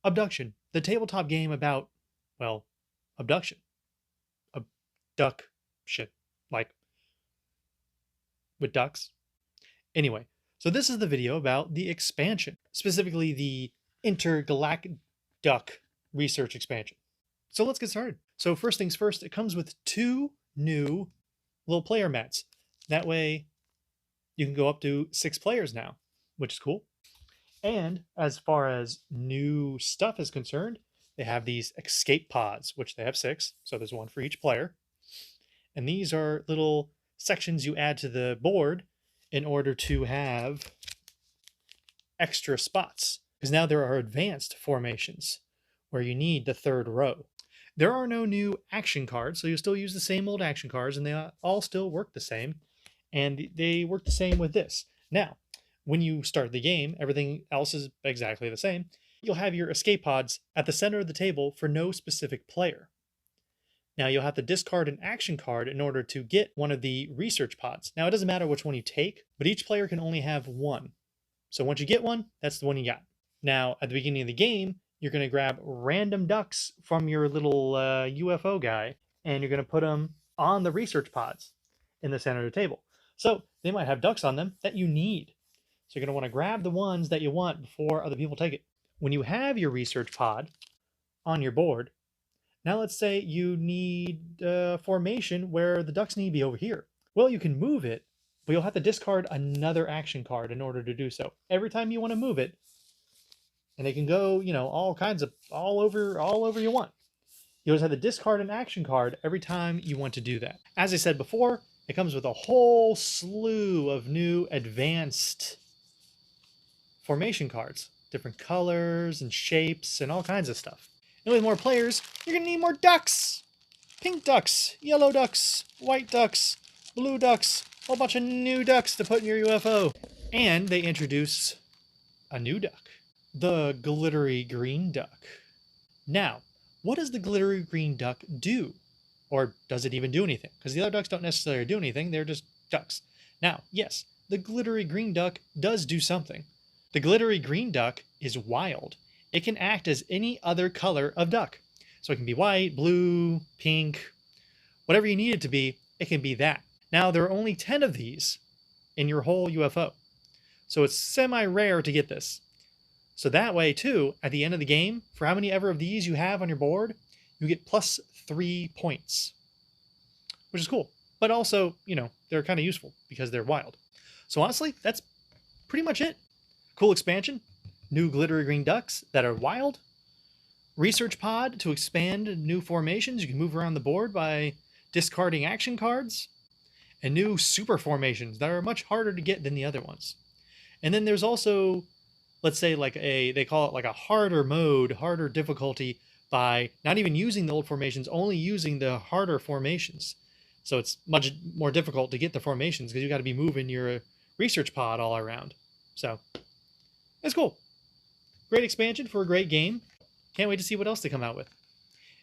Abducktion, the tabletop game about, well, abduction. Abducktion, like with ducks. Anyway, so this is the video about the expansion, specifically the IntergalacDuck research expansion. So let's get started. So first things first, it comes with 2 new little player mats. That way you can go up to 6 players now, which is cool. And as far as new stuff is concerned, they have these escape pods, which they have 6. So there's 1 for each player. And these are little sections you add to the board in order to have extra spots. Because now there are advanced formations where you need the 3rd row. There are no new action cards, so you'll still use the same old action cards, and they all still work the same. And they work the same with this. Now, when you start the game, everything else is exactly the same. You'll have your escape pods at the center of the table for no specific player. Now you'll have to discard an action card in order to get one of the research pods. Now it doesn't matter which one you take, but each player can only have 1. So once you get one, that's the one you got. Now at the beginning of the game, you're going to grab random ducks from your little UFO guy, and you're going to put them on the research pods in the center of the table. So they might have ducks on them that you need. So you're going to want to grab the ones that you want before other people take it. When you have your research pod on your board, now let's say you need a formation where the ducks need to be over here. Well, you can move it, but you'll have to discard another action card in order to do so. Every time you want to move it, and they can go, all over you want. You just have to discard an action card every time you want to do that. As I said before, it comes with a whole slew of new advanced formation cards, different colors and shapes and all kinds of stuff. And with more players, you're going to need more ducks. Pink ducks, yellow ducks, white ducks, blue ducks, a whole bunch of new ducks to put in your UFO. And they introduce a new duck, the glittery green duck. Now, what does the glittery green duck do? Or does it even do anything? Because the other ducks don't necessarily do anything, they're just ducks. Now, yes, the glittery green duck does do something. The glittery green duck is wild. It can act as any other color of duck. So it can be white, blue, pink, whatever you need it to be, it can be that. Now, there are only 10 of these in your whole UFO. So it's semi-rare to get this. So that way, too, at the end of the game, for how many ever of these you have on your board, you get plus 3 points, which is cool. But also, they're kind of useful because they're wild. So honestly, that's pretty much it. Cool expansion, new glittery green ducks that are wild, research pod to expand new formations. You can move around the board by discarding action cards, and new super formations that are much harder to get than the other ones. And then there's also, let's say they call it like a harder mode, harder difficulty, by not even using the old formations, only using the harder formations. So it's much more difficult to get the formations because you got to be moving your research pod all around. So it's cool. Great expansion for a great game. Can't wait to see what else they come out with.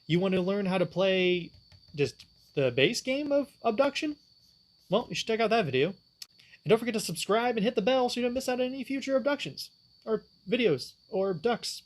You want to learn how to play just the base game of Abducktion? Well, you should check out that video. And don't forget to subscribe and hit the bell so you don't miss out on any future abductions, or videos, or ducks.